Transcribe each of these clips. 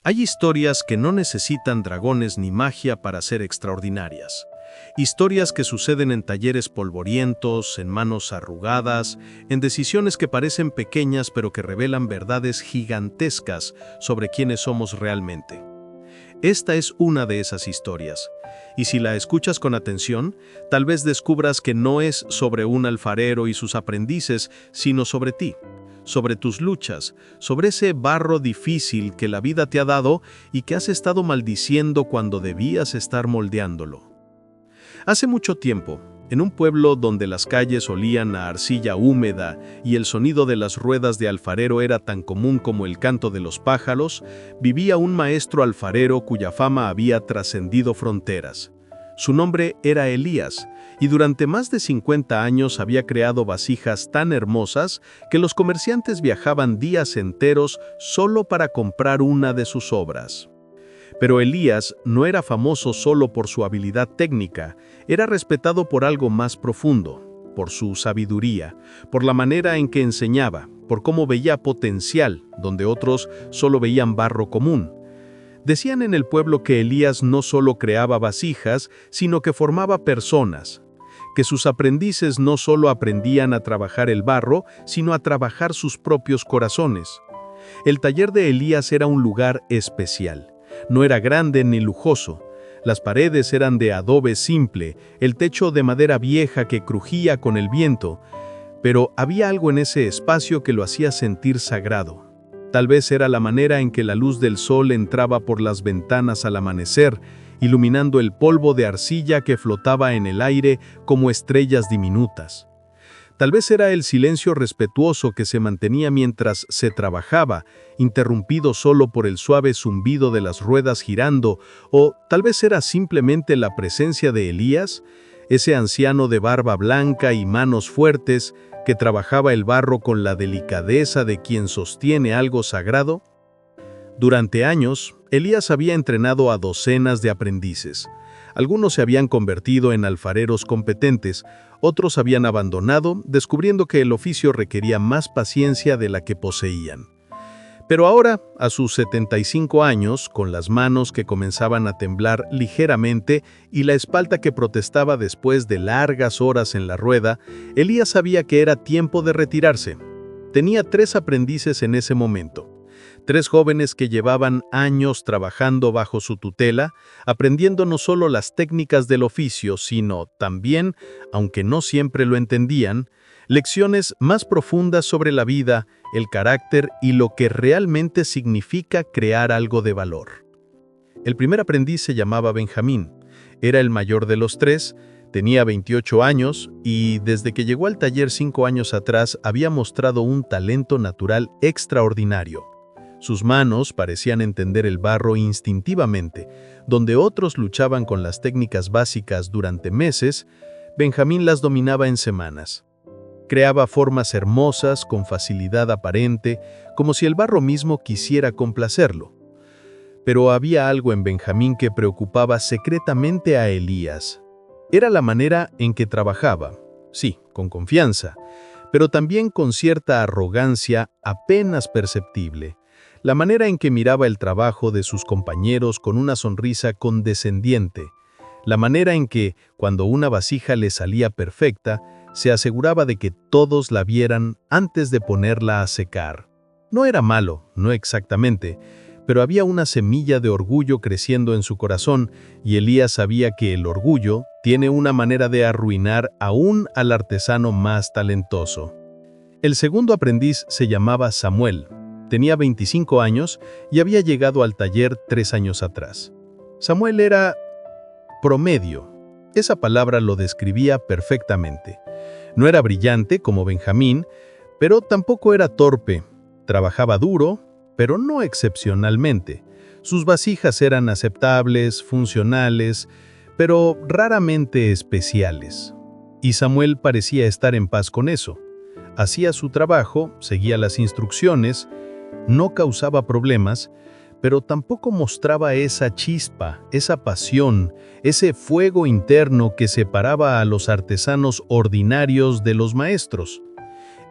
Hay historias que no necesitan dragones ni magia para ser extraordinarias. Historias que suceden en talleres polvorientos, en manos arrugadas, en decisiones que parecen pequeñas pero que revelan verdades gigantescas sobre quiénes somos realmente. Esta es una de esas historias, y si la escuchas con atención, tal vez descubras que no es sobre un alfarero y sus aprendices, sino sobre ti, sobre tus luchas, sobre ese barro difícil que la vida te ha dado y que has estado maldiciendo cuando debías estar moldeándolo. Hace mucho tiempo, en un pueblo donde las calles olían a arcilla húmeda y el sonido de las ruedas de alfarero era tan común como el canto de los pájaros, vivía un maestro alfarero cuya fama había trascendido fronteras. Su nombre era Elías, y durante más de 50 años había creado vasijas tan hermosas que los comerciantes viajaban días enteros solo para comprar una de sus obras. Pero Elías no era famoso solo por su habilidad técnica, era respetado por algo más profundo, por su sabiduría, por la manera en que enseñaba, por cómo veía potencial donde otros solo veían barro común. Decían en el pueblo que Elías no solo creaba vasijas, sino que formaba personas, que sus aprendices no solo aprendían a trabajar el barro, sino a trabajar sus propios corazones. El taller de Elías era un lugar especial. No era grande ni lujoso. Las paredes eran de adobe simple, el techo de madera vieja que crujía con el viento, pero había algo en ese espacio que lo hacía sentir sagrado. Tal vez era la manera en que la luz del sol entraba por las ventanas al amanecer, iluminando el polvo de arcilla que flotaba en el aire como estrellas diminutas. Tal vez era el silencio respetuoso que se mantenía mientras se trabajaba, interrumpido solo por el suave zumbido de las ruedas girando, o tal vez era simplemente la presencia de Elías, ese anciano de barba blanca y manos fuertes que trabajaba el barro con la delicadeza de quien sostiene algo sagrado. Durante años, Elías había entrenado a docenas de aprendices. Algunos se habían convertido en alfareros competentes, otros habían abandonado, descubriendo que el oficio requería más paciencia de la que poseían. Pero ahora, a sus 75 años, con las manos que comenzaban a temblar ligeramente y la espalda que protestaba después de largas horas en la rueda, Elías sabía que era tiempo de retirarse. Tenía 3 aprendices en ese momento. 3 jóvenes que llevaban años trabajando bajo su tutela, aprendiendo no solo las técnicas del oficio, sino también, aunque no siempre lo entendían, lecciones más profundas sobre la vida, el carácter y lo que realmente significa crear algo de valor. El primer aprendiz se llamaba Benjamín. Era el mayor de los 3, tenía 28 años y desde que llegó al taller 5 años atrás había mostrado un talento natural extraordinario. Sus manos parecían entender el barro instintivamente. Donde otros luchaban con las técnicas básicas durante meses, Benjamín las dominaba en semanas. Creaba formas hermosas con facilidad aparente, como si el barro mismo quisiera complacerlo. Pero había algo en Benjamín que preocupaba secretamente a Elías. Era la manera en que trabajaba, sí, con confianza, pero también con cierta arrogancia apenas perceptible. La manera en que miraba el trabajo de sus compañeros con una sonrisa condescendiente. La manera en que, cuando una vasija le salía perfecta, se aseguraba de que todos la vieran antes de ponerla a secar. No era malo, no exactamente, pero había una semilla de orgullo creciendo en su corazón y Elías sabía que el orgullo tiene una manera de arruinar aún al artesano más talentoso. El segundo aprendiz se llamaba Samuel. Tenía 25 años y había llegado al taller 3 años atrás. Samuel era promedio. Esa palabra lo describía perfectamente. No era brillante como Benjamín, pero tampoco era torpe. Trabajaba duro, pero no excepcionalmente. Sus vasijas eran aceptables, funcionales, pero raramente especiales. Y Samuel parecía estar en paz con eso. Hacía su trabajo, seguía las instrucciones, no causaba problemas, pero tampoco mostraba esa chispa, esa pasión, ese fuego interno que separaba a los artesanos ordinarios de los maestros.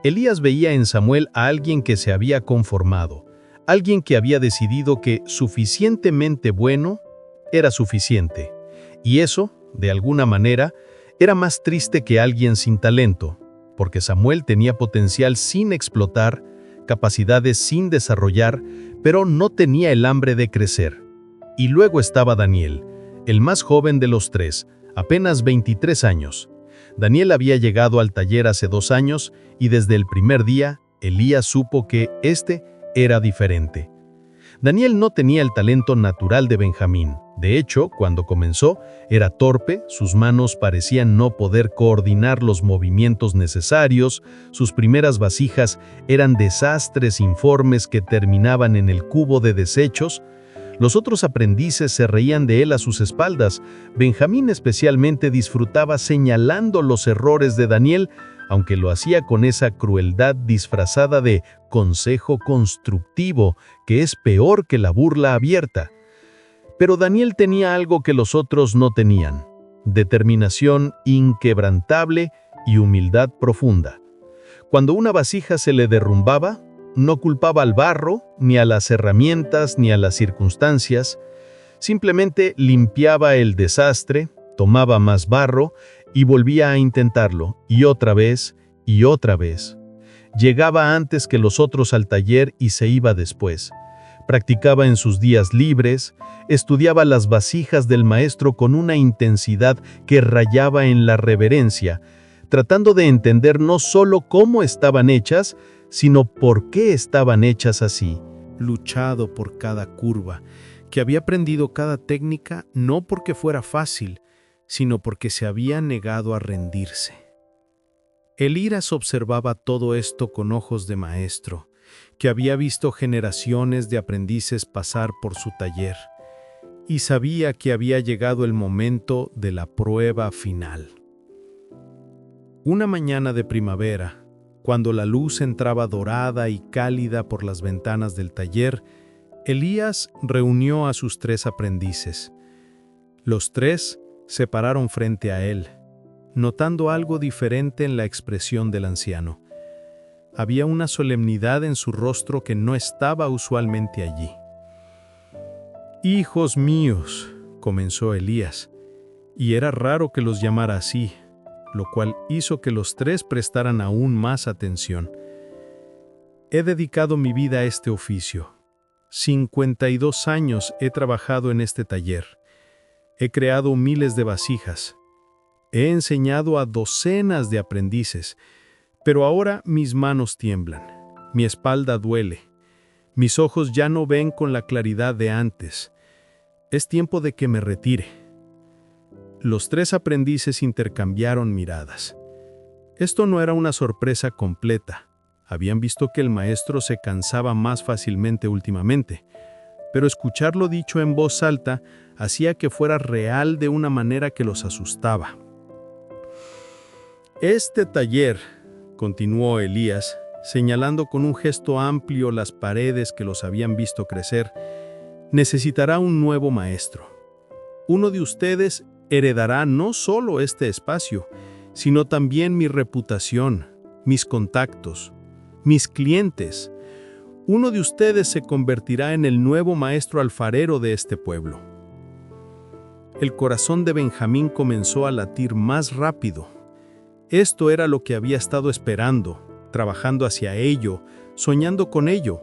Elías veía en Samuel a alguien que se había conformado, Alguien que había decidido que suficientemente bueno era suficiente. Y eso, de alguna manera, era más triste que alguien sin talento, porque Samuel tenía potencial sin explotar, capacidades sin desarrollar, pero no tenía el hambre de crecer. Y luego estaba Daniel, el más joven de los tres, apenas 23 años. Daniel había llegado al taller hace 2 años y desde el primer día, Elías supo que este era diferente. Daniel no tenía el talento natural de Benjamín. De hecho, cuando comenzó, era torpe, sus manos parecían no poder coordinar los movimientos necesarios, sus primeras vasijas eran desastres informes que terminaban en el cubo de desechos. Los otros aprendices se reían de él a sus espaldas. Benjamín especialmente disfrutaba señalando los errores de Daniel, aunque lo hacía con esa crueldad disfrazada de consejo constructivo, que es peor que la burla abierta. Pero Daniel tenía algo que los otros no tenían: determinación inquebrantable y humildad profunda. Cuando una vasija se le derrumbaba, no culpaba al barro, ni a las herramientas, ni a las circunstancias. Simplemente limpiaba el desastre, tomaba más barro y volvía a intentarlo, y otra vez, y otra vez. Llegaba antes que los otros al taller y se iba después. Practicaba en sus días libres, estudiaba las vasijas del maestro con una intensidad que rayaba en la reverencia, tratando de entender no solo cómo estaban hechas, sino por qué estaban hechas así. Luchado por cada curva, que había aprendido cada técnica no porque fuera fácil, sino porque se había negado a rendirse. Elías observaba todo esto con ojos de maestro, que había visto generaciones de aprendices pasar por su taller, y sabía que había llegado el momento de la prueba final. Una mañana de primavera, cuando la luz entraba dorada y cálida por las ventanas del taller, Elías reunió a sus 3 aprendices. Los 3 se pararon frente a él, notando algo diferente en la expresión del anciano. Había una solemnidad en su rostro que no estaba usualmente allí. «Hijos míos», comenzó Elías, y era raro que los llamara así, lo cual hizo que los 3 prestaran aún más atención. «He dedicado mi vida a este oficio. 52 años he trabajado en este taller. He creado miles de vasijas. He enseñado a docenas de aprendices, pero ahora mis manos tiemblan, mi espalda duele, mis ojos ya no ven con la claridad de antes. Es tiempo de que me retire». Los 3 aprendices intercambiaron miradas. Esto no era una sorpresa completa. Habían visto que el maestro se cansaba más fácilmente últimamente, pero escucharlo dicho en voz alta hacía que fuera real de una manera que los asustaba. «Este taller», continuó Elías, señalando con un gesto amplio las paredes que los habían visto crecer, «necesitará un nuevo maestro. Uno de ustedes heredará no solo este espacio, sino también mi reputación, mis contactos, mis clientes. Uno de ustedes se convertirá en el nuevo maestro alfarero de este pueblo». El corazón de Benjamín comenzó a latir más rápido. Esto era lo que había estado esperando, trabajando hacia ello, soñando con ello.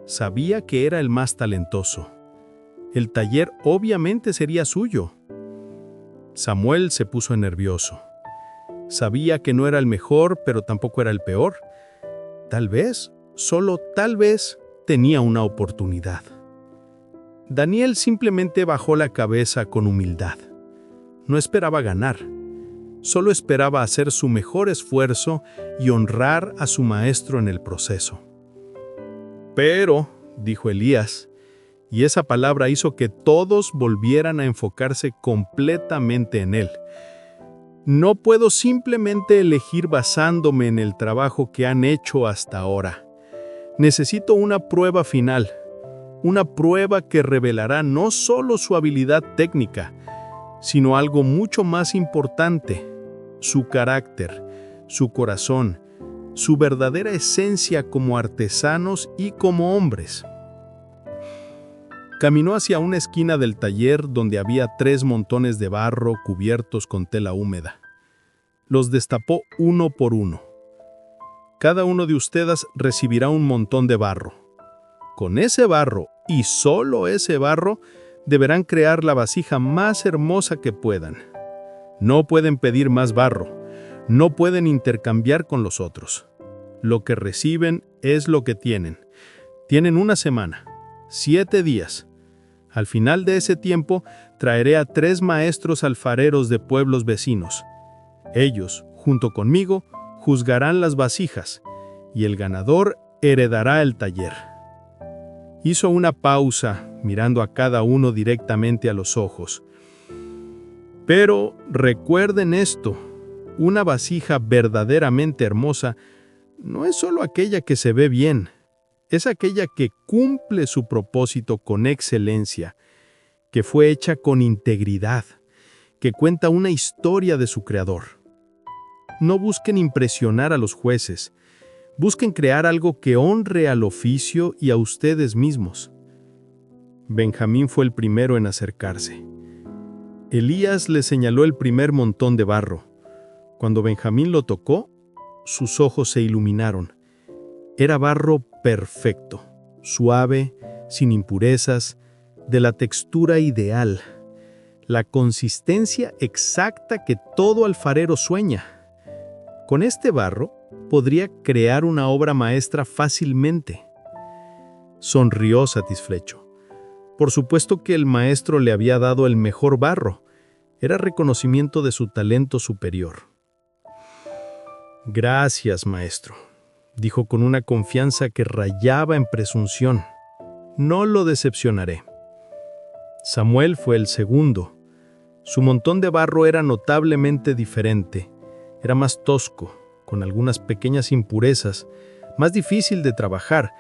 Sabía que era el más talentoso. El taller obviamente sería suyo. Samuel se puso nervioso. Sabía que no era el mejor, pero tampoco era el peor. Tal vez, solo tal vez, tenía una oportunidad. Daniel simplemente bajó la cabeza con humildad. No esperaba ganar. Solo esperaba hacer su mejor esfuerzo y honrar a su maestro en el proceso. «Pero», dijo Elías, y esa palabra hizo que todos volvieran a enfocarse completamente en él. «No puedo simplemente elegir basándome en el trabajo que han hecho hasta ahora. Necesito una prueba final, una prueba que revelará no solo su habilidad técnica, sino algo mucho más importante: su carácter, su corazón, su verdadera esencia como artesanos y como hombres». Caminó hacia una esquina del taller donde había 3 montones de barro cubiertos con tela húmeda. Los destapó uno por uno. Cada uno de ustedes recibirá un montón de barro. Con ese barro, y solo ese barro, deberán crear la vasija más hermosa que puedan. No pueden pedir más barro, no pueden intercambiar con los otros. Lo que reciben es lo que tienen. Tienen una semana, 7 días. Al final de ese tiempo, traeré a 3 maestros alfareros de pueblos vecinos. Ellos, junto conmigo, juzgarán las vasijas, y el ganador heredará el taller. Hizo una pausa, mirando a cada uno directamente a los ojos. Pero recuerden esto, una vasija verdaderamente hermosa no es solo aquella que se ve bien, es aquella que cumple su propósito con excelencia, que fue hecha con integridad, que cuenta una historia de su creador. No busquen impresionar a los jueces, busquen crear algo que honre al oficio y a ustedes mismos. Benjamín fue el primero en acercarse. Elías le señaló el primer montón de barro. Cuando Benjamín lo tocó, sus ojos se iluminaron. Era barro perfecto, suave, sin impurezas, de la textura ideal, la consistencia exacta que todo alfarero sueña. Con este barro podría crear una obra maestra fácilmente. Sonrió satisfecho. Por supuesto que el maestro le había dado el mejor barro. Era reconocimiento de su talento superior. «Gracias, maestro», dijo con una confianza que rayaba en presunción. «No lo decepcionaré». Samuel fue el segundo. Su montón de barro era notablemente diferente. Era más tosco, con algunas pequeñas impurezas, más difícil de trabajar.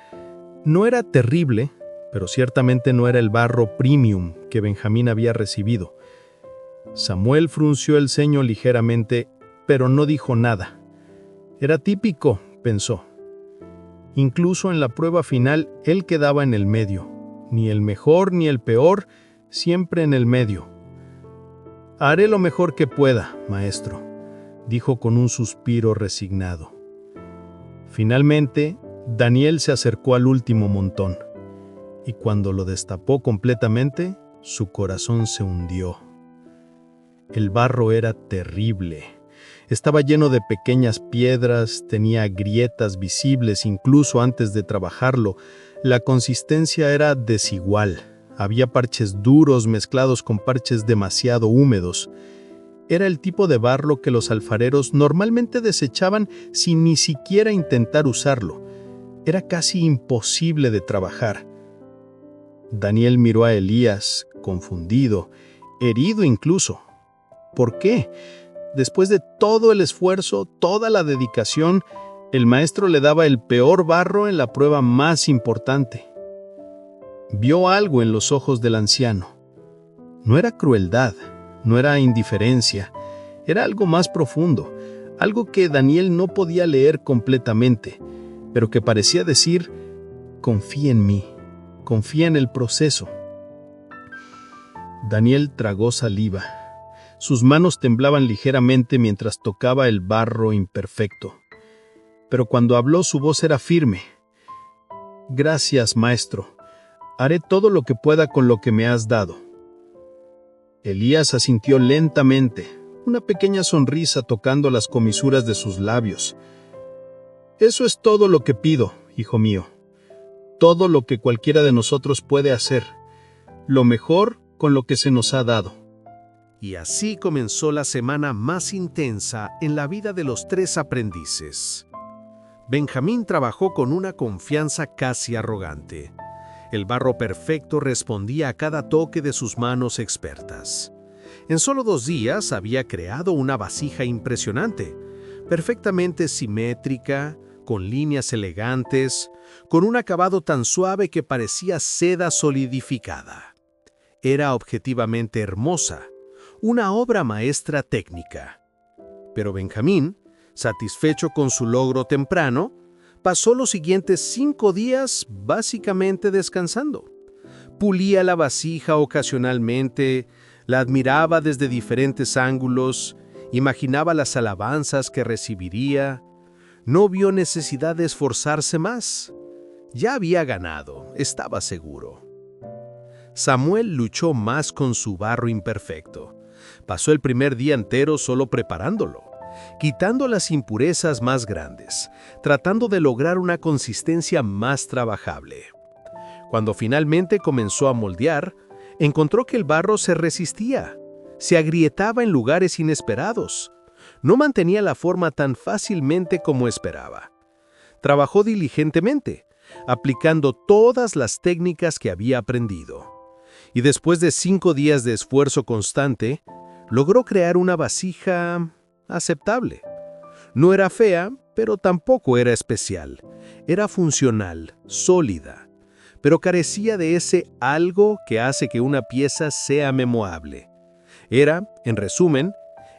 No era terrible, pero ciertamente no era el barro premium que Benjamín había recibido. Samuel frunció el ceño ligeramente, pero no dijo nada. Era típico, pensó. Incluso en la prueba final, él quedaba en el medio. Ni el mejor ni el peor, siempre en el medio. «Haré lo mejor que pueda, maestro», dijo con un suspiro resignado. Finalmente, Daniel se acercó al último montón, y cuando lo destapó completamente, su corazón se hundió. El barro era terrible. Estaba lleno de pequeñas piedras, tenía grietas visibles incluso antes de trabajarlo. La consistencia era desigual. Había parches duros mezclados con parches demasiado húmedos. Era el tipo de barro que los alfareros normalmente desechaban sin ni siquiera intentar usarlo. Era casi imposible de trabajar. Daniel miró a Elías, confundido, herido incluso. ¿Por qué? Después de todo el esfuerzo, toda la dedicación, el maestro le daba el peor barro en la prueba más importante. Vio algo en los ojos del anciano. No era crueldad, no era indiferencia, era algo más profundo, algo que Daniel no podía leer completamente, pero que parecía decir: «Confía en mí, confía en el proceso». Daniel tragó saliva. Sus manos temblaban ligeramente mientras tocaba el barro imperfecto. Pero cuando habló, su voz era firme. «Gracias, maestro. Haré todo lo que pueda con lo que me has dado». Elías asintió lentamente, una pequeña sonrisa tocando las comisuras de sus labios. «Eso es todo lo que pido, hijo mío. Todo lo que cualquiera de nosotros puede hacer. Lo mejor con lo que se nos ha dado». Y así comenzó la semana más intensa en la vida de los 3 aprendices. Benjamín trabajó con una confianza casi arrogante. El barro perfecto respondía a cada toque de sus manos expertas. En solo 2 días había creado una vasija impresionante, perfectamente simétrica, con líneas elegantes, con un acabado tan suave que parecía seda solidificada. Era objetivamente hermosa, una obra maestra técnica. Pero Benjamín, satisfecho con su logro temprano, pasó los siguientes 5 días básicamente descansando. Pulía la vasija ocasionalmente, la admiraba desde diferentes ángulos, imaginaba las alabanzas que recibiría. No vio necesidad de esforzarse más. Ya había ganado, estaba seguro. Samuel luchó más con su barro imperfecto. Pasó el primer día entero solo preparándolo, quitando las impurezas más grandes, tratando de lograr una consistencia más trabajable. Cuando finalmente comenzó a moldear, encontró que el barro se resistía, se agrietaba en lugares inesperados. No mantenía la forma tan fácilmente como esperaba. Trabajó diligentemente, aplicando todas las técnicas que había aprendido. Y después de 5 días de esfuerzo constante, logró crear una vasija aceptable. No era fea, pero tampoco era especial. Era funcional, sólida, pero carecía de ese algo que hace que una pieza sea memorable. Era, en resumen,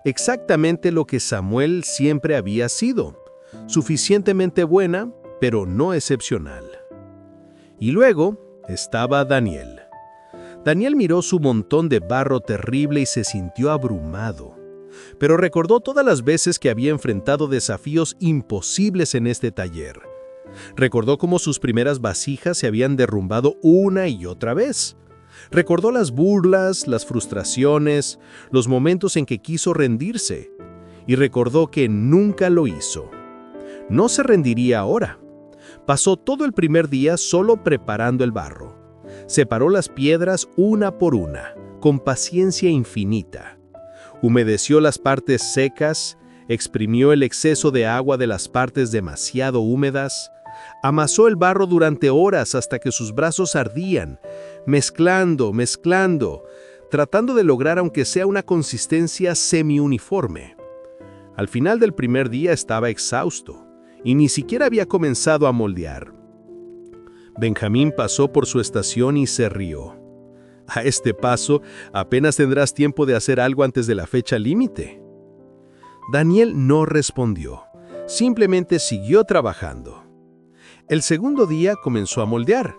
exactamente lo que Samuel siempre había sido, suficientemente buena, pero no excepcional. Y luego estaba Daniel. Daniel miró su montón de barro terrible y se sintió abrumado, pero recordó todas las veces que había enfrentado desafíos imposibles en este taller. Recordó cómo sus primeras vasijas se habían derrumbado una y otra vez. Recordó las burlas, las frustraciones, los momentos en que quiso rendirse, y recordó que nunca lo hizo. No se rendiría ahora. Pasó todo el primer día solo preparando el barro. Separó las piedras una por una, con paciencia infinita. Humedeció las partes secas, exprimió el exceso de agua de las partes demasiado húmedas, amasó el barro durante horas hasta que sus brazos ardían, mezclando, tratando de lograr aunque sea una consistencia semi-uniforme. Al final del primer día estaba exhausto y ni siquiera había comenzado a moldear. Benjamín pasó por su estación y se rió. A este paso, apenas tendrás tiempo de hacer algo antes de la fecha límite. Daniel no respondió, simplemente siguió trabajando. El segundo día comenzó a moldear,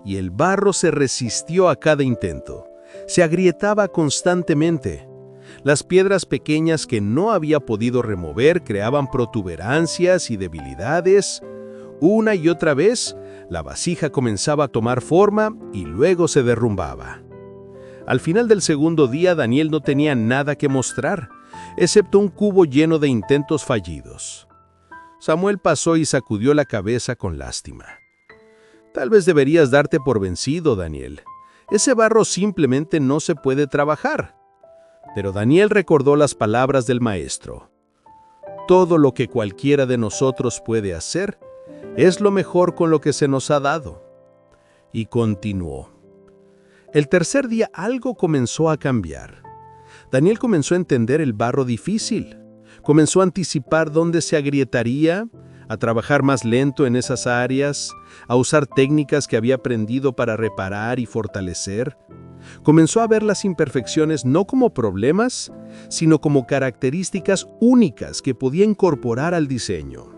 y el barro se resistió a cada intento. Se agrietaba constantemente. Las piedras pequeñas que no había podido remover creaban protuberancias y debilidades. Una y otra vez, la vasija comenzaba a tomar forma y luego se derrumbaba. Al final del segundo día, Daniel no tenía nada que mostrar, excepto un cubo lleno de intentos fallidos. Samuel pasó y sacudió la cabeza con lástima. Tal vez deberías darte por vencido, Daniel. Ese barro simplemente no se puede trabajar. Pero Daniel recordó las palabras del maestro. Todo lo que cualquiera de nosotros puede hacer es lo mejor con lo que se nos ha dado. Y continuó. El tercer día algo comenzó a cambiar. Daniel comenzó a entender el barro difícil. Comenzó a anticipar dónde se agrietaría, a trabajar más lento en esas áreas, a usar técnicas que había aprendido para reparar y fortalecer. Comenzó a ver las imperfecciones no como problemas, sino como características únicas que podía incorporar al diseño.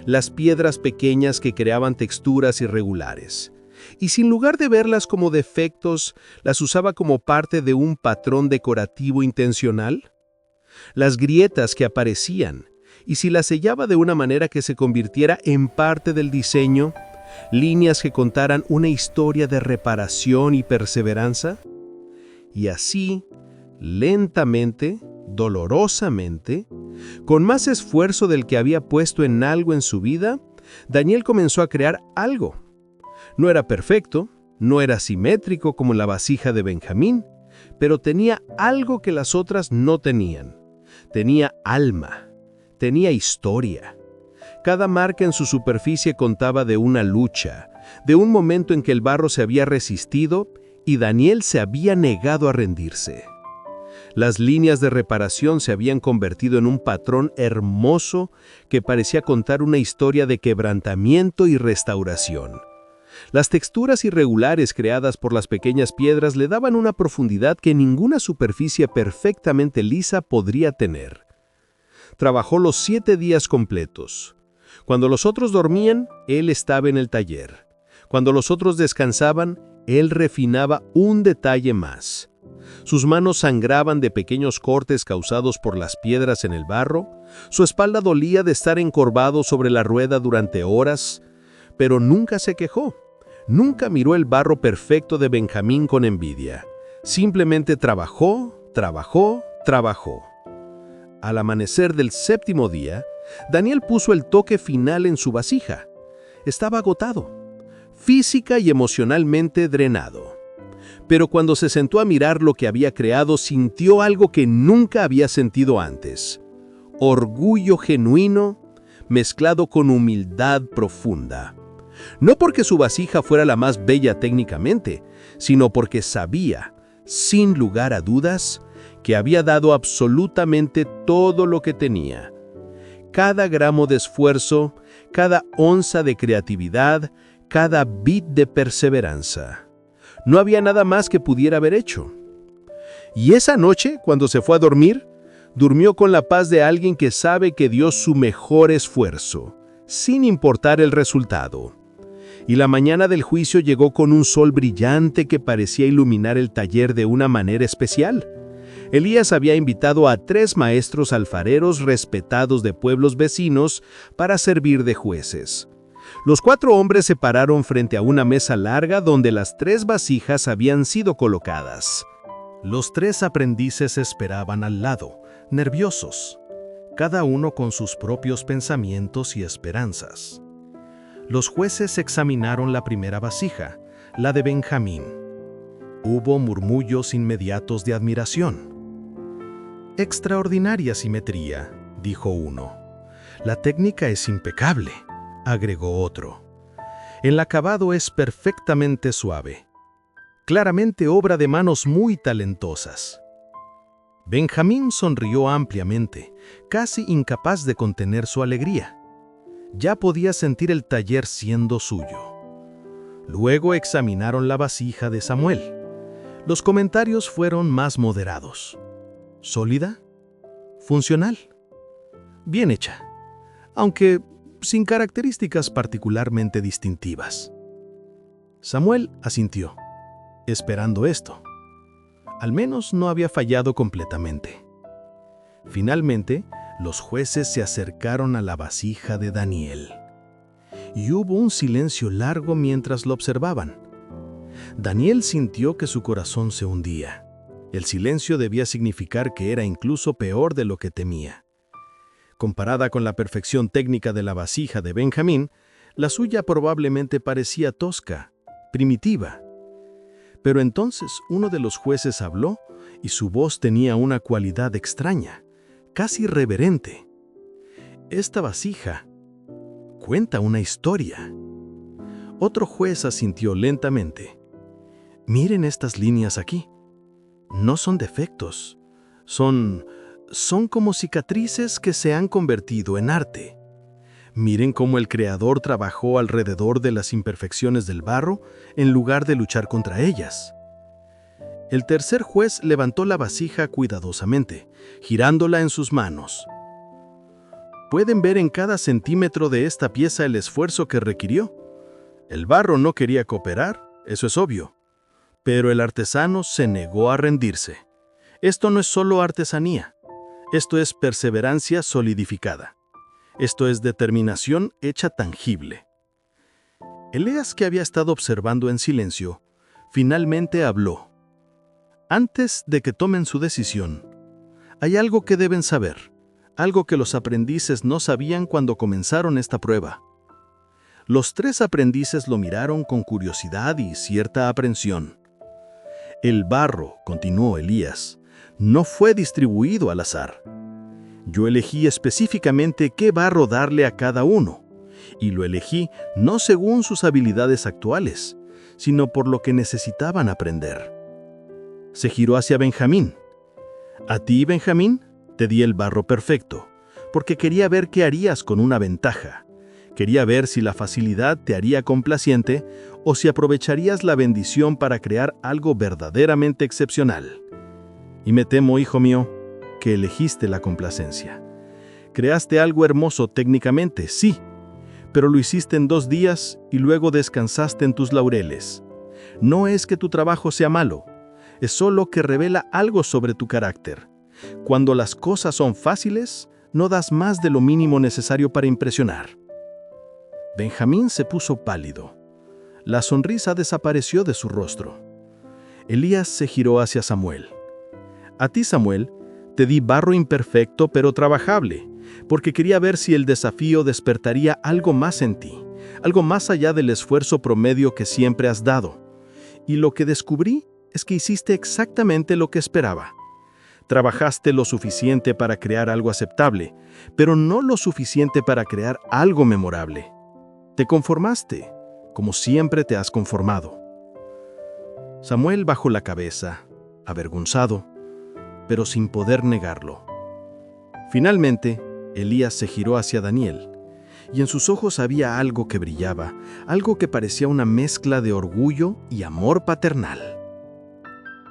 Las piedras pequeñas que creaban texturas irregulares. Y sin lugar de verlas como defectos, las usaba como parte de un patrón decorativo intencional. Las grietas que aparecían, y si las sellaba de una manera que se convirtiera en parte del diseño, líneas que contaran una historia de reparación y perseverancia. Y así, lentamente, dolorosamente, con más esfuerzo del que había puesto en algo en su vida, Daniel comenzó a crear algo. No era perfecto, no era simétrico como la vasija de Benjamín, pero tenía algo que las otras no tenían. Tenía alma, tenía historia. Cada marca en su superficie contaba de una lucha, de un momento en que el barro se había resistido y Daniel se había negado a rendirse. Las líneas de reparación se habían convertido en un patrón hermoso que parecía contar una historia de quebrantamiento y restauración. Las texturas irregulares creadas por las pequeñas piedras le daban una profundidad que ninguna superficie perfectamente lisa podría tener. Trabajó los 7 días completos. Cuando los otros dormían, él estaba en el taller. Cuando los otros descansaban, él refinaba un detalle más. Sus manos sangraban de pequeños cortes causados por las piedras en el barro, su espalda dolía de estar encorvado sobre la rueda durante horas, pero nunca se quejó. Nunca miró el barro perfecto de Benjamín con envidia. Simplemente trabajó. Al amanecer del 7º día, Daniel puso el toque final en su vasija. Estaba agotado, física y emocionalmente drenado. Pero cuando se sentó a mirar lo que había creado, sintió algo que nunca había sentido antes. Orgullo genuino mezclado con humildad profunda. No porque su vasija fuera la más bella técnicamente, sino porque sabía, sin lugar a dudas, que había dado absolutamente todo lo que tenía. Cada gramo de esfuerzo, cada onza de creatividad, cada bit de perseverancia. No había nada más que pudiera haber hecho. Y esa noche, cuando se fue a dormir, durmió con la paz de alguien que sabe que dio su mejor esfuerzo, sin importar el resultado. Y la mañana del juicio llegó con un sol brillante que parecía iluminar el taller de una manera especial. Elías había invitado a 3 maestros alfareros respetados de pueblos vecinos para servir de jueces. Los 4 hombres se pararon frente a una mesa larga donde las 3 vasijas habían sido colocadas. Los 3 aprendices esperaban al lado, nerviosos, cada uno con sus propios pensamientos y esperanzas. Los jueces examinaron la primera vasija, la de Benjamín. Hubo murmullos inmediatos de admiración. «Extraordinaria simetría», dijo uno. «La técnica es impecable», agregó otro. «El acabado es perfectamente suave. Claramente obra de manos muy talentosas». Benjamín sonrió ampliamente, casi incapaz de contener su alegría. Ya podía sentir el taller siendo suyo. Luego examinaron la vasija de Samuel. Los comentarios fueron más moderados. ¿Sólida? ¿Funcional? Bien hecha, aunque sin características particularmente distintivas. Samuel asintió, esperando esto. Al menos no había fallado completamente. Finalmente, los jueces se acercaron a la vasija de Daniel. Y hubo un silencio largo mientras lo observaban. Daniel sintió que su corazón se hundía. El silencio debía significar que era incluso peor de lo que temía. Comparada con la perfección técnica de la vasija de Benjamín, la suya probablemente parecía tosca, primitiva. Pero entonces uno de los jueces habló y su voz tenía una cualidad extraña, casi reverente. Esta vasija cuenta una historia. Otro juez asintió lentamente. Miren estas líneas aquí. No son defectos. Son como cicatrices que se han convertido en arte. Miren cómo el creador trabajó alrededor de las imperfecciones del barro en lugar de luchar contra ellas. El tercer juez levantó la vasija cuidadosamente, girándola en sus manos. Pueden ver en cada centímetro de esta pieza el esfuerzo que requirió. El barro no quería cooperar, eso es obvio. Pero el artesano se negó a rendirse. Esto no es solo artesanía. Esto es perseverancia solidificada. Esto es determinación hecha tangible. Elías, que había estado observando en silencio, finalmente habló. Antes de que tomen su decisión, hay algo que deben saber, algo que los aprendices no sabían cuando comenzaron esta prueba. Los 3 aprendices lo miraron con curiosidad y cierta aprensión. El barro, continuó Elías, no fue distribuido al azar. Yo elegí específicamente qué barro darle a cada uno, y lo elegí no según sus habilidades actuales, sino por lo que necesitaban aprender. Se giró hacia Benjamín. A ti, Benjamín, te di el barro perfecto, porque quería ver qué harías con una ventaja. Quería ver si la facilidad te haría complaciente o si aprovecharías la bendición para crear algo verdaderamente excepcional. Y me temo, hijo mío, que elegiste la complacencia. Creaste algo hermoso técnicamente, sí, pero lo hiciste en 2 días y luego descansaste en tus laureles. No es que tu trabajo sea malo, es solo que revela algo sobre tu carácter. Cuando las cosas son fáciles, no das más de lo mínimo necesario para impresionar. Benjamín se puso pálido. La sonrisa desapareció de su rostro. Elías se giró hacia Samuel. A ti, Samuel, te di barro imperfecto pero trabajable, porque quería ver si el desafío despertaría algo más en ti, algo más allá del esfuerzo promedio que siempre has dado. Y lo que descubrí es que hiciste exactamente lo que esperaba. Trabajaste lo suficiente para crear algo aceptable, pero no lo suficiente para crear algo memorable. Te conformaste, como siempre te has conformado. Samuel bajó la cabeza, avergonzado, pero sin poder negarlo. Finalmente, Elías se giró hacia Daniel, y en sus ojos había algo que brillaba, algo que parecía una mezcla de orgullo y amor paternal.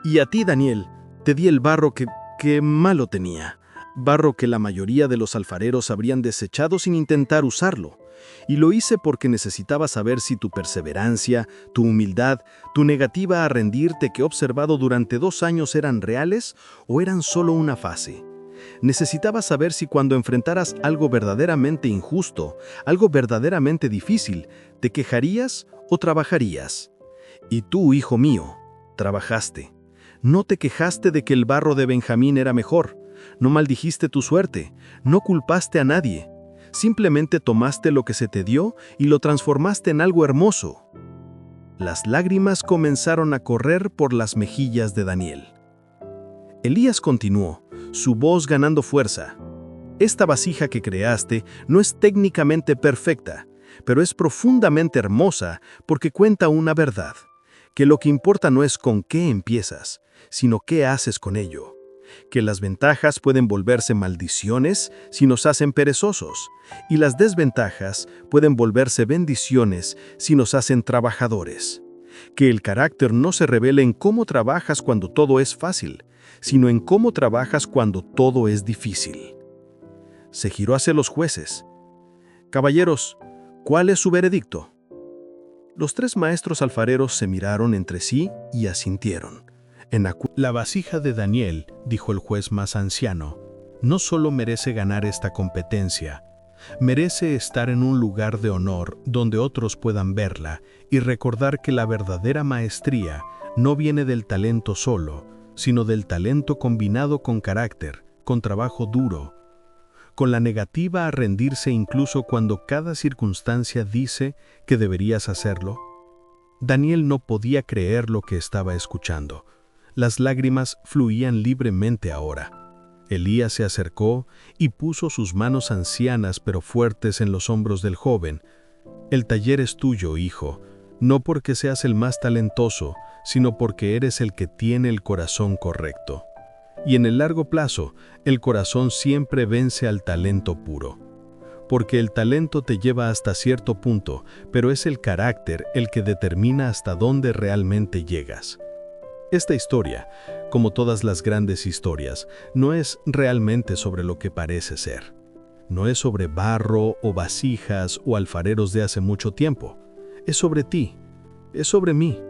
Y a ti, Daniel, te di el barro que malo tenía, barro que la mayoría de los alfareros habrían desechado sin intentar usarlo. Y lo hice porque necesitaba saber si tu perseverancia, tu humildad, tu negativa a rendirte que he observado durante 2 años eran reales o eran solo una fase. Necesitaba saber si cuando enfrentaras algo verdaderamente injusto, algo verdaderamente difícil, te quejarías o trabajarías. Y tú, hijo mío, trabajaste. No te quejaste de que el barro de Benjamín era mejor, no maldijiste tu suerte, no culpaste a nadie. Simplemente tomaste lo que se te dio y lo transformaste en algo hermoso. Las lágrimas comenzaron a correr por las mejillas de Daniel. Elías continuó, su voz ganando fuerza. Esta vasija que creaste no es técnicamente perfecta, pero es profundamente hermosa porque cuenta una verdad, que lo que importa no es con qué empiezas, sino qué haces con ello. Que las ventajas pueden volverse maldiciones si nos hacen perezosos, y las desventajas pueden volverse bendiciones si nos hacen trabajadores. Que el carácter no se revela en cómo trabajas cuando todo es fácil, sino en cómo trabajas cuando todo es difícil. Se giró hacia los jueces. Caballeros, ¿cuál es su veredicto? Los 3 maestros alfareros se miraron entre sí y asintieron. La vasija de Daniel, dijo el juez más anciano, no solo merece ganar esta competencia, merece estar en un lugar de honor donde otros puedan verla y recordar que la verdadera maestría no viene del talento solo, sino del talento combinado con carácter, con trabajo duro, con la negativa a rendirse incluso cuando cada circunstancia dice que deberías hacerlo. Daniel no podía creer lo que estaba escuchando. Las lágrimas fluían libremente ahora. Elías se acercó y puso sus manos ancianas pero fuertes en los hombros del joven. El taller es tuyo, hijo, no porque seas el más talentoso, sino porque eres el que tiene el corazón correcto. Y en el largo plazo, el corazón siempre vence al talento puro. Porque el talento te lleva hasta cierto punto, pero es el carácter el que determina hasta dónde realmente llegas. Esta historia, como todas las grandes historias, no es realmente sobre lo que parece ser. No es sobre barro o vasijas o alfareros de hace mucho tiempo. Es sobre ti, es sobre mí,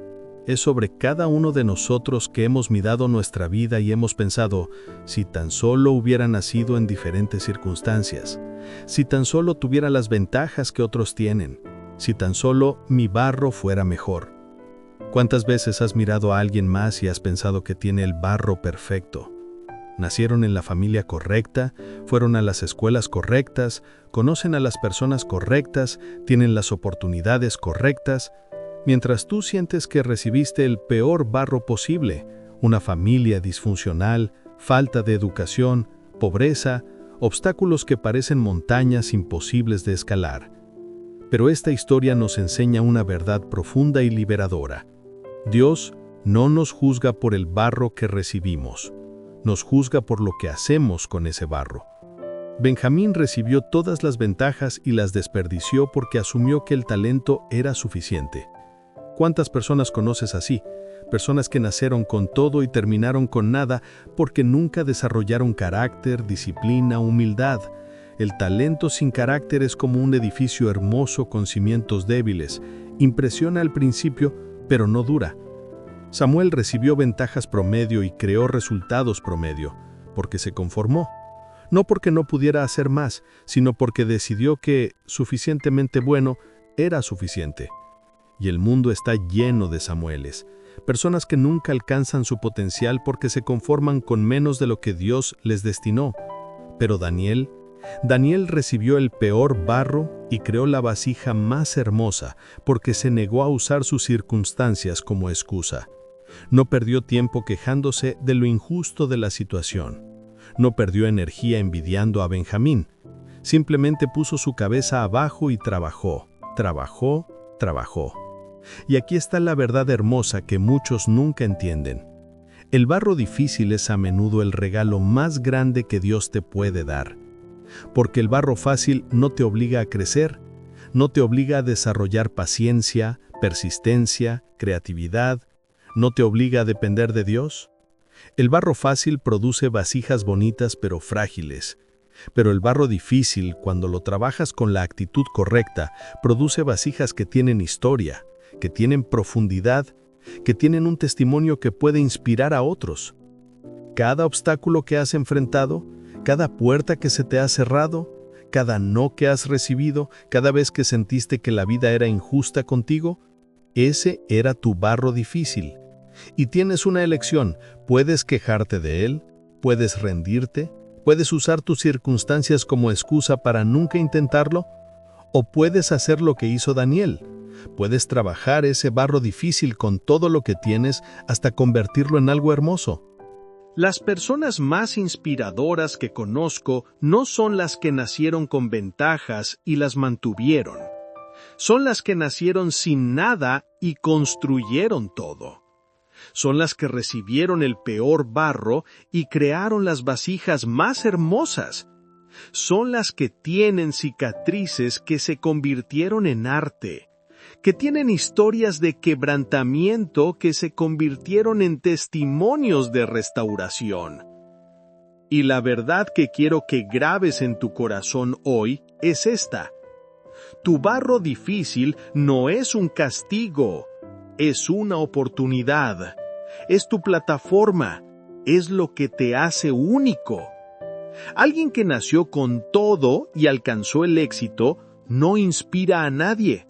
es sobre cada uno de nosotros que hemos mirado nuestra vida y hemos pensado, si tan solo hubiera nacido en diferentes circunstancias, si tan solo tuviera las ventajas que otros tienen, si tan solo mi barro fuera mejor. ¿Cuántas veces has mirado a alguien más y has pensado que tiene el barro perfecto? Nacieron en la familia correcta, fueron a las escuelas correctas, conocen a las personas correctas, tienen las oportunidades correctas, mientras tú sientes que recibiste el peor barro posible, una familia disfuncional, falta de educación, pobreza, obstáculos que parecen montañas imposibles de escalar. Pero esta historia nos enseña una verdad profunda y liberadora. Dios no nos juzga por el barro que recibimos, nos juzga por lo que hacemos con ese barro. Benjamín recibió todas las ventajas y las desperdició porque asumió que el talento era suficiente. ¿Cuántas personas conoces así? Personas que nacieron con todo y terminaron con nada porque nunca desarrollaron carácter, disciplina, humildad. El talento sin carácter es como un edificio hermoso con cimientos débiles. Impresiona al principio, pero no dura. Samuel recibió ventajas promedio y creó resultados promedio, porque se conformó. No porque no pudiera hacer más, sino porque decidió que suficientemente bueno era suficiente. Y el mundo está lleno de Samueles, personas que nunca alcanzan su potencial porque se conforman con menos de lo que Dios les destinó. Pero Daniel recibió el peor barro y creó la vasija más hermosa porque se negó a usar sus circunstancias como excusa. No perdió tiempo quejándose de lo injusto de la situación. No perdió energía envidiando a Benjamín. Simplemente puso su cabeza abajo y trabajó. Y aquí está la verdad hermosa que muchos nunca entienden. El barro difícil es a menudo el regalo más grande que Dios te puede dar. Porque el barro fácil no te obliga a crecer, no te obliga a desarrollar paciencia, persistencia, creatividad, no te obliga a depender de Dios. El barro fácil produce vasijas bonitas pero frágiles. Pero el barro difícil, cuando lo trabajas con la actitud correcta, produce vasijas que tienen historia, que tienen profundidad, que tienen un testimonio que puede inspirar a otros. Cada obstáculo que has enfrentado, cada puerta que se te ha cerrado, cada no que has recibido, cada vez que sentiste que la vida era injusta contigo, ese era tu barro difícil. Y tienes una elección: puedes quejarte de él, puedes rendirte, puedes usar tus circunstancias como excusa para nunca intentarlo, o puedes hacer lo que hizo Daniel. Puedes trabajar ese barro difícil con todo lo que tienes hasta convertirlo en algo hermoso. Las personas más inspiradoras que conozco no son las que nacieron con ventajas y las mantuvieron. Son las que nacieron sin nada y construyeron todo. Son las que recibieron el peor barro y crearon las vasijas más hermosas. Son las que tienen cicatrices que se convirtieron en arte, que tienen historias de quebrantamiento que se convirtieron en testimonios de restauración. Y la verdad que quiero que grabes en tu corazón hoy es esta: tu barro difícil no es un castigo, es una oportunidad, es tu plataforma, es lo que te hace único. Alguien que nació con todo y alcanzó el éxito no inspira a nadie.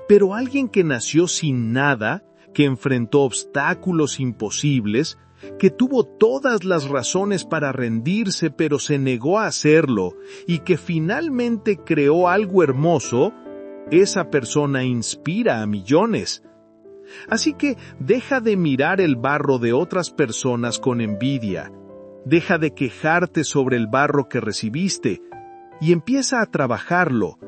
Pero alguien que nació sin nada, que enfrentó obstáculos imposibles, que tuvo todas las razones para rendirse pero se negó a hacerlo y que finalmente creó algo hermoso, esa persona inspira a millones. Así que deja de mirar el barro de otras personas con envidia, deja de quejarte sobre el barro que recibiste y empieza a trabajarlo.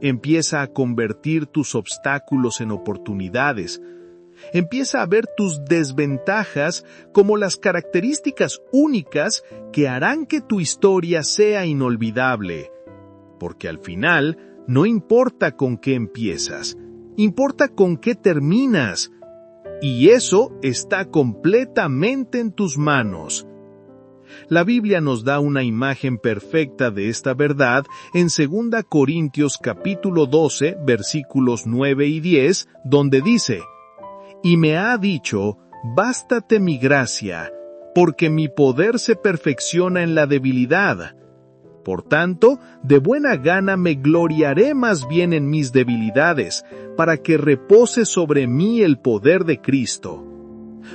Empieza a convertir tus obstáculos en oportunidades. Empieza a ver tus desventajas como las características únicas que harán que tu historia sea inolvidable. Porque al final, no importa con qué empiezas, importa con qué terminas. Y eso está completamente en tus manos. La Biblia nos da una imagen perfecta de esta verdad en 2 Corintios capítulo 12, versículos 9 y 10, donde dice: «Y me ha dicho, bástate mi gracia, porque mi poder se perfecciona en la debilidad. Por tanto, de buena gana me gloriaré más bien en mis debilidades, para que repose sobre mí el poder de Cristo.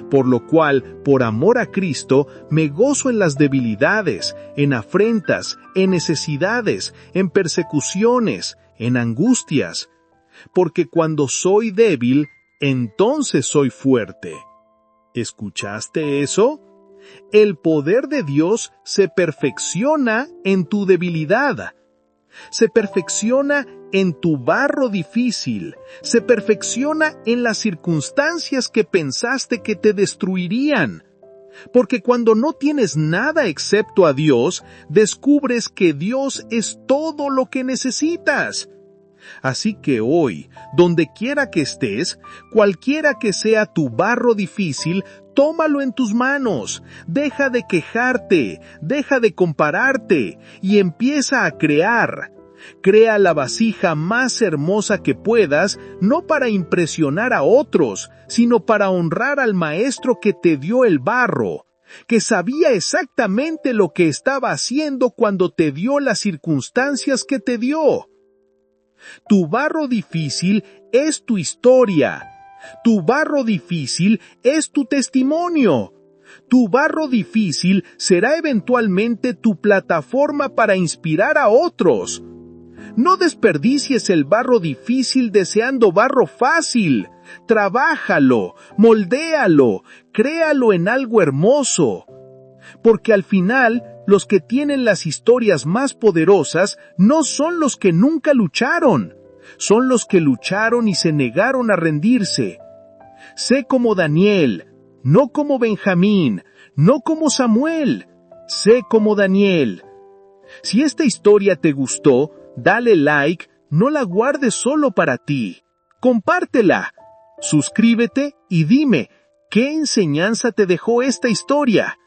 Por lo cual, por amor a Cristo, me gozo en las debilidades, en afrentas, en necesidades, en persecuciones, en angustias. Porque cuando soy débil, entonces soy fuerte». ¿Escuchaste eso? El poder de Dios se perfecciona en tu debilidad. Se perfecciona en tu barro difícil, se perfecciona en las circunstancias que pensaste que te destruirían. Porque cuando no tienes nada excepto a Dios, descubres que Dios es todo lo que necesitas. Así que hoy, donde quiera que estés, cualquiera que sea tu barro difícil, tómalo en tus manos, deja de quejarte, deja de compararte y empieza a crear. Crea la vasija más hermosa que puedas, no para impresionar a otros, sino para honrar al maestro que te dio el barro, que sabía exactamente lo que estaba haciendo cuando te dio las circunstancias que te dio. Tu barro difícil es tu historia. Tu barro difícil es tu testimonio. Tu barro difícil será eventualmente tu plataforma para inspirar a otros. No desperdicies el barro difícil deseando barro fácil. Trabájalo, moldéalo, créalo en algo hermoso. Porque al final, los que tienen las historias más poderosas no son los que nunca lucharon. Son los que lucharon y se negaron a rendirse. Sé como Daniel, no como Benjamín, no como Samuel. Sé como Daniel. Si esta historia te gustó, dale like, no la guardes solo para ti. Compártela. Suscríbete y dime, ¿qué enseñanza te dejó esta historia?